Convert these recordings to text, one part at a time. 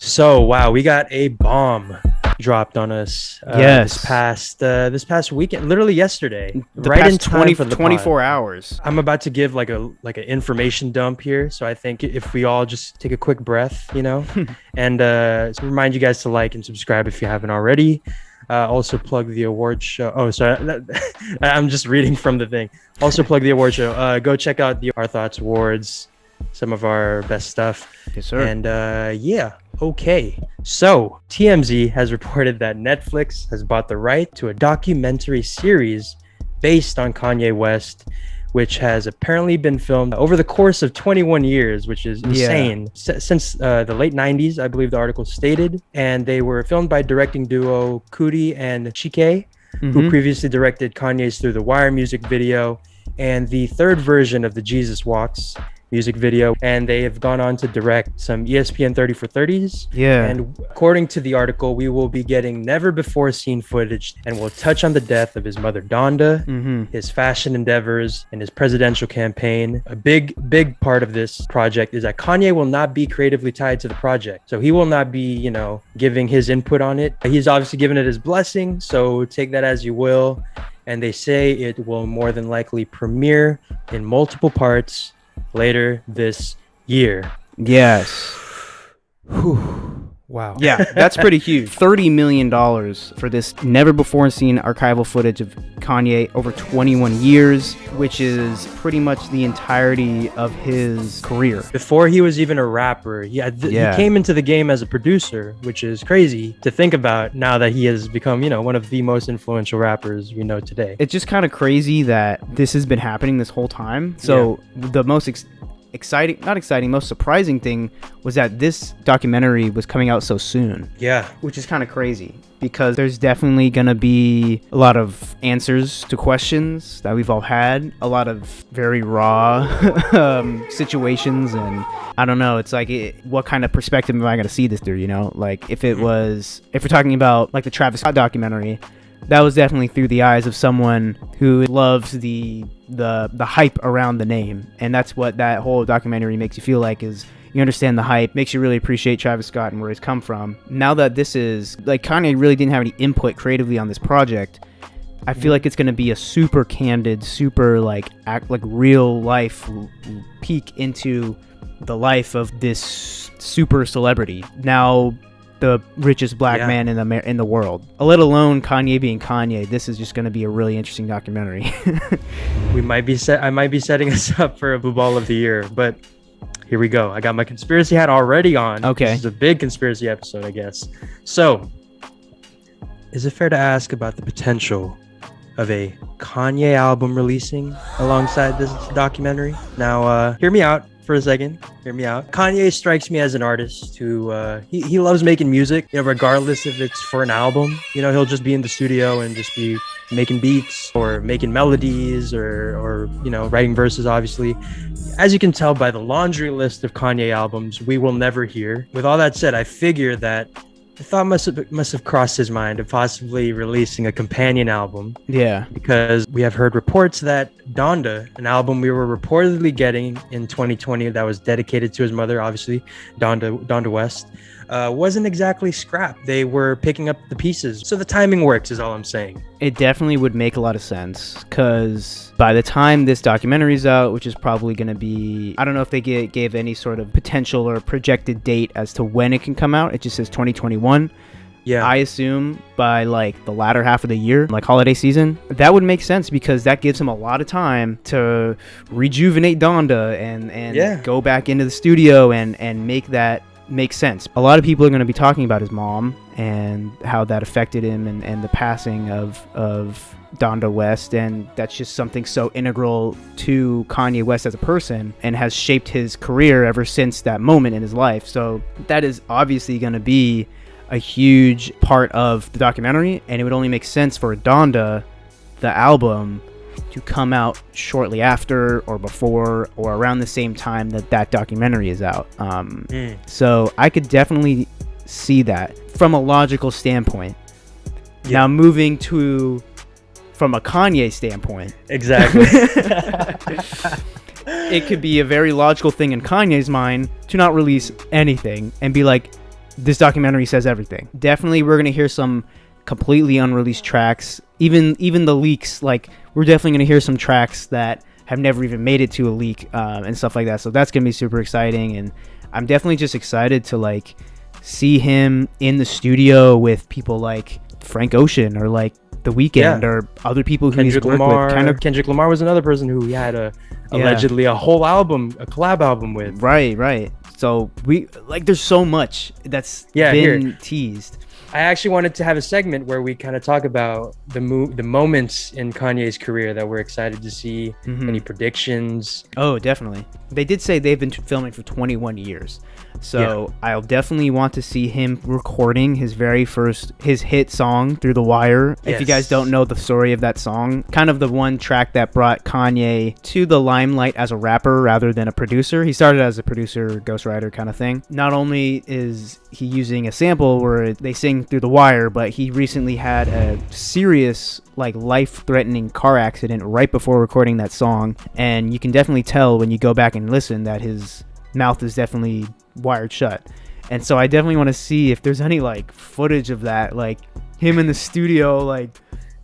So wow, we got a bomb dropped on us. Yes. This past weekend, literally yesterday, The right past in time for the 24 pod. hours. I'm about to give like an information dump here, so I think if we all just take a quick breath, and remind you guys to like and subscribe if you haven't already. Also plug the award show. Oh, sorry, I'm just reading from the thing. Also plug the award show. Go check out the Our Thoughts Awards, some of our best stuff. Yes, sir. And yeah, okay. So TMZ has reported that Netflix has bought the right to a documentary series based on Kanye West, which has apparently been filmed over the course of 21 years, which is insane. Since the late 90s, I believe the article stated. And they were filmed by directing duo Kuti and Chike, who previously directed Kanye's Through the Wire music video and the third version of the Jesus Walks music video, and they have gone on to direct some ESPN 30 for 30s. Yeah. And according to the article, we will be getting never before seen footage, and we'll touch on the death of his mother Donda, his fashion endeavors, and his presidential campaign. A big part of this project is that Kanye will not be creatively tied to the project, so he will not be, giving his input on it. He's obviously given it his blessing, so take that as you will. And they say it will more than likely premiere in multiple parts later this year. Yes. Wow. Yeah, that's pretty huge. $30 million for this never before seen archival footage of Kanye over 21 years, which is pretty much the entirety of his career. Before he was even a rapper, he came into the game as a producer, which is crazy to think about now that he has become, one of the most influential rappers we know today. It's just kind of crazy that this has been happening this whole time. So the most most surprising thing was that this documentary was coming out so soon. Yeah. Which is kind of crazy because there's definitely going to be a lot of answers to questions that we've all had, a lot of very raw situations, and I don't know, it's like what kind of perspective am I going to see this through, Like if we're talking about like the Travis Scott documentary, that was definitely through the eyes of someone who loves the hype around the name, and that's what that whole documentary makes you feel like, is you understand the hype, makes you really appreciate Travis Scott and where he's come from. Now that this is like Kanye really didn't have any input creatively on this project, I feel like it's going to be a super candid, super like real life peek into the life of this super celebrity, now the richest black man in the world. Let alone Kanye being Kanye. This is just going to be a really interesting documentary. I might be setting us up for a Blue Ball of the Year, but here we go. I got my conspiracy hat already on. Okay. This is a big conspiracy episode, I guess. So, is it fair to ask about the potential of a Kanye album releasing alongside this documentary? Now, hear me out for a second. Hear me out. Kanye strikes me as an artist who he loves making music, regardless if it's for an album. He'll just be in the studio and just be making beats or making melodies or writing verses, obviously. As you can tell by the laundry list of Kanye albums we will never hear. With all that said, I figure that the thought must have crossed his mind of possibly releasing a companion album. Yeah. Because we have heard reports that Donda, an album we were reportedly getting in 2020 that was dedicated to his mother, obviously, Donda West, wasn't exactly scrapped. They were picking up the pieces. So the timing works is all I'm saying. It definitely would make a lot of sense, because by the time this documentary is out, which is probably going to be, I don't know if they gave any sort of potential or projected date as to when it can come out. It just says 2021. Yeah. I assume by like the latter half of the year, like holiday season, that would make sense, because that gives him a lot of time to rejuvenate Donda and go back into the studio and make that make sense. A lot of people are going to be talking about his mom and how that affected him, and the passing of Donda West, and that's just something so integral to Kanye West as a person and has shaped his career ever since that moment in his life. So that is obviously going to be a huge part of the documentary, and it would only make sense for Donda, the album, to come out shortly after or before or around the same time that documentary is out. So I could definitely see that from a logical standpoint. Now moving from a Kanye standpoint. Exactly. It could be a very logical thing in Kanye's mind to not release anything and be like, this documentary says everything. Definitely we're gonna hear some completely unreleased tracks. Even the leaks, like we're definitely gonna hear some tracks that have never even made it to a leak, and stuff like that. So that's gonna be super exciting, and I'm definitely just excited to like see him in the studio with people like Frank Ocean or like The Weeknd or other people who he's worked with. Kendrick Lamar was another person who he had allegedly a whole album, a collab album with. Right. So we like, there's so much that's been teased. I actually wanted to have a segment where we kind of talk about the moments in Kanye's career that we're excited to see. Any predictions? Oh, definitely. They did say they've been filming for 21 years. So I'll definitely want to see him recording his hit song, Through the Wire. Yes. If you guys don't know the story of that song, kind of the one track that brought Kanye to the limelight as a rapper rather than a producer. He started as a producer, ghostwriter kind of thing. Not only is he using a sample where they sing Through the Wire, but he recently had a serious, like, life-threatening car accident right before recording that song. And you can definitely tell when you go back and listen that his mouth is definitely wired shut. And so I definitely want to see if there's any like footage of that, like him in the studio like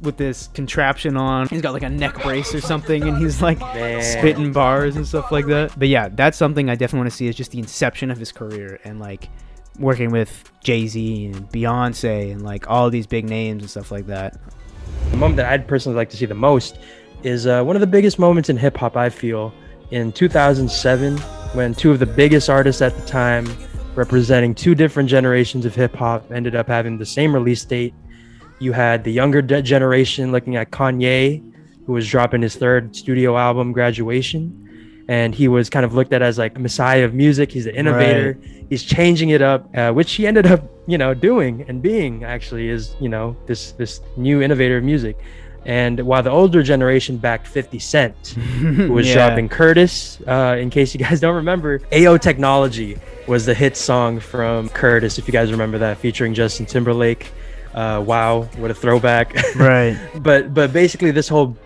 with this contraption on. He's got like a neck brace or something, and he's like spitting bars and stuff like that. But yeah, that's something I definitely want to see, is just the inception of his career, and like working with Jay-Z and Beyonce and like all these big names and stuff like that. The moment that I'd personally like to see the most is one of the biggest moments in hip-hop, I feel, in 2007, when two of the biggest artists at the time, representing two different generations of hip-hop, ended up having the same release date. You had the younger generation looking at Kanye, who was dropping his third studio album, Graduation, and he was kind of looked at as like a messiah of music. He's an innovator. Right. He's changing it up, which he ended up, doing and being, actually, is, this new innovator of music. And while the older generation backed 50 Cent, who was dropping Curtis, in case you guys don't remember, AO Technology was the hit song from Curtis, if you guys remember that, featuring Justin Timberlake. Wow, what a throwback. Right. But basically this whole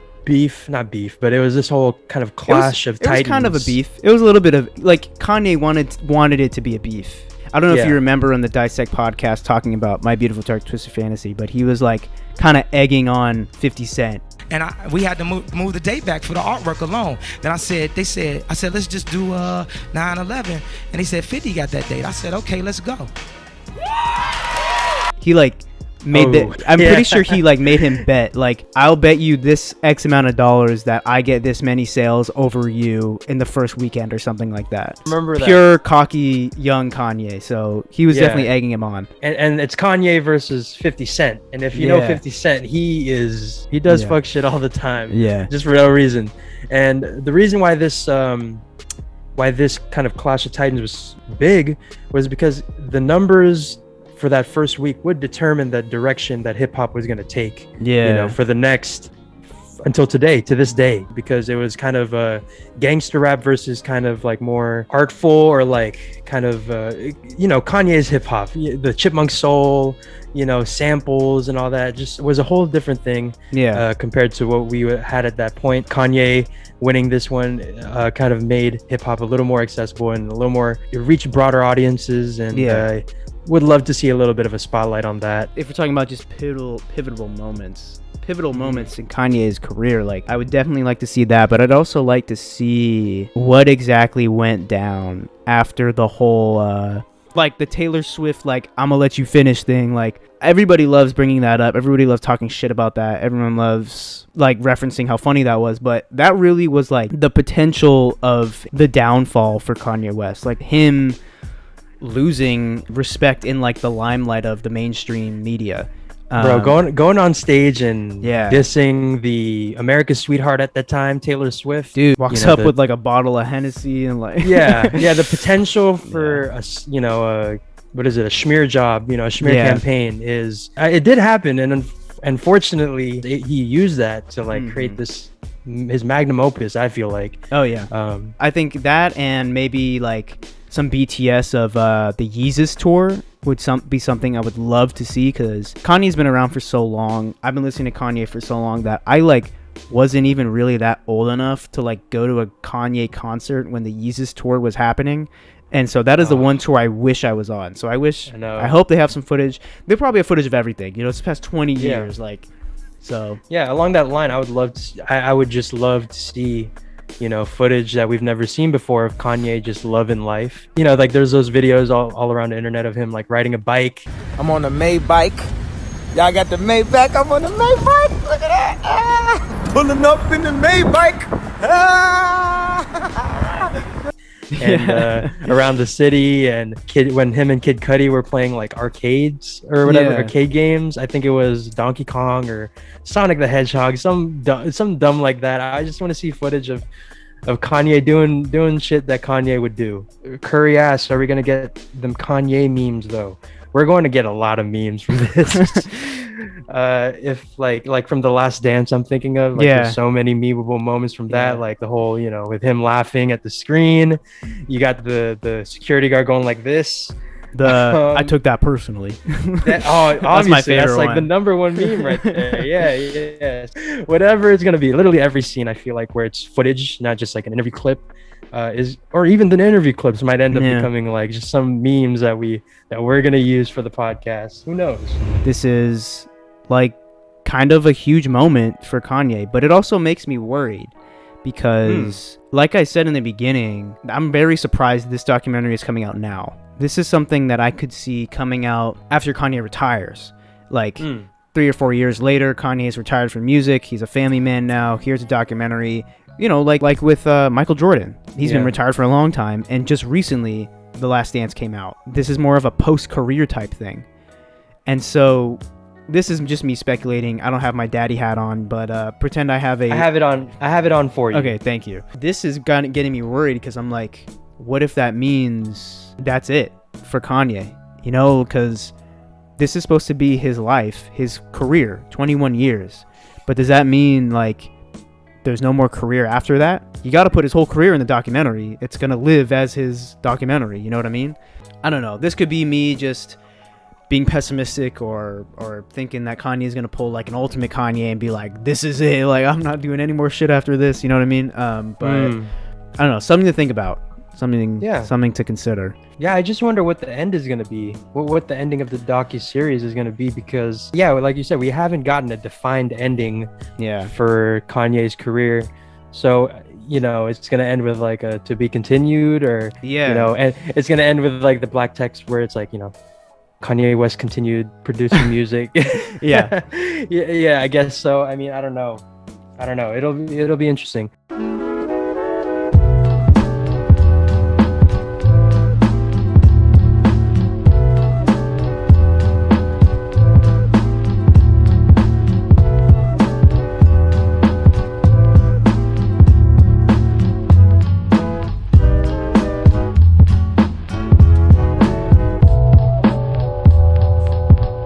not beef, but it was this whole kind of clash of titans. It was kind of a beef. It was a little bit of, like, Kanye wanted it to be a beef. I don't know if you remember on the Dissect podcast talking about My Beautiful Dark Twisted Fantasy, but he was like kind of egging on 50 Cent. And we had to move the date back for the artwork alone. Then I said, let's just do 9/11. And he said, 50 got that date. I said, okay, let's go. He like made I'm pretty sure he like made him bet, like, I'll bet you this X amount of dollars that I get this many sales over you in the first weekend or something like that. Remember that? Pure cocky young Kanye. So he was definitely egging him on. And it's Kanye versus 50 Cent. And if you know 50 Cent, he does fuck shit all the time. Yeah. Just for no reason. And the reason why this kind of clash of titans was big was because the numbers for that first week would determine the direction that hip-hop was going to take, for the next, until today, to this day, because it was kind of gangster rap versus kind of like more artful, or like kind of Kanye's hip-hop, the Chipmunk soul, samples and all that, just was a whole different thing compared to what we had at that point. Kanye winning this one kind of made hip-hop a little more accessible and a little more, it reached broader audiences, and would love to see a little bit of a spotlight on that. If we're talking about just pivotal moments in Kanye's career, like, I would definitely like to see that, but I'd also like to see what exactly went down after the whole like the Taylor Swift, like, I'm gonna let you finish thing. Like, everybody loves bringing that up, everybody loves talking shit about that, everyone loves like referencing how funny that was, but that really was like the potential of the downfall for Kanye West, like him losing respect in like the limelight of the mainstream media. Bro, going on stage and dissing the America's sweetheart at that time, Taylor Swift, dude, walks up with like a bottle of Hennessy and like the potential for a smear job, a smear campaign is it did happen, and unfortunately he used that to like create this his magnum opus, I feel like. I think that, and maybe like some BTS of the JEEN-YUHS tour would be something I would love to see, because Kanye's been around for so long. I've been listening to Kanye for so long that I like wasn't even really that old enough to like go to a Kanye concert when the JEEN-YUHS tour was happening. And so that is the Oh. one tour I wish I was on. So I know. I hope they have some footage. They probably have footage of everything. You know, it's the past 20 Yeah. years. Like, so Yeah, along that line, I would love to. I would just love to see, you know, footage that we've never seen before of Kanye just loving life. You know, like there's those videos all around the internet of him like riding a bike. I'm on the Maybach. Y'all got the Maybach. I'm on the Maybach. Look at that. Ah, pulling up in the Maybach. Ah. And around the city, and when him and Kid Cudi were playing like arcades or whatever, Yeah. arcade games. I think it was Donkey Kong or Sonic the Hedgehog, some dumb like that. I just want to see footage of Kanye doing shit that Kanye would do. Curry asks, are we gonna get them Kanye memes though? We're going to get a lot of memes from this. If like from The Last Dance, I'm thinking of, like, Yeah. there's so many memeable moments from that, Yeah. like the whole, you know, with him laughing at the screen. You got the security guard going like this. I took that personally. That, oh, obviously, my favorite that's like the one. number one meme right there. Yeah. Whatever it's gonna be, literally every scene I feel like where it's footage, not just like an interview clip, or even the interview clips might end up Yeah. becoming like just some memes that we're gonna use for the podcast. Who knows? This is like kind of a huge moment for Kanye, but it also makes me worried because, like I said in the beginning, I'm very surprised this documentary is coming out now. This is something that I could see coming out after Kanye retires. Like 3 or 4 years later, Kanye's retired from music. He's a family man now. Here's a documentary. You know, like with Michael Jordan. He's been Yeah. retired for a long time, and just recently, The Last Dance came out. This is more of a post-career type thing. And so this is just me speculating. I don't have my daddy hat on, but pretend I have a... I have it on for you. Okay, thank you. This is getting me worried because I'm like, what if that means that's it for Kanye? You know, because this is supposed to be his life, his career, 21 years. But does that mean, like, there's no more career after that? You got to put his whole career in the documentary. It's going to live as his documentary. You know what I mean? I don't know. This could be me just being pessimistic or thinking that Kanye is going to pull like an ultimate Kanye and be like, this is it. Like, I'm not doing any more shit after this. You know what I mean? But I don't know. Something to think about. Something to consider. Yeah, I just wonder what the end is going to be. What the ending of the docu-series is going to be, because, yeah, like you said, we haven't gotten a defined ending for Kanye's career. So, you know, it's going to end with like a to be continued, or, you know, and it's going to end with like the black text where it's like, you know, Kanye West continued producing music. Yeah. Yeah, I guess so. I mean, I don't know. It'll be interesting.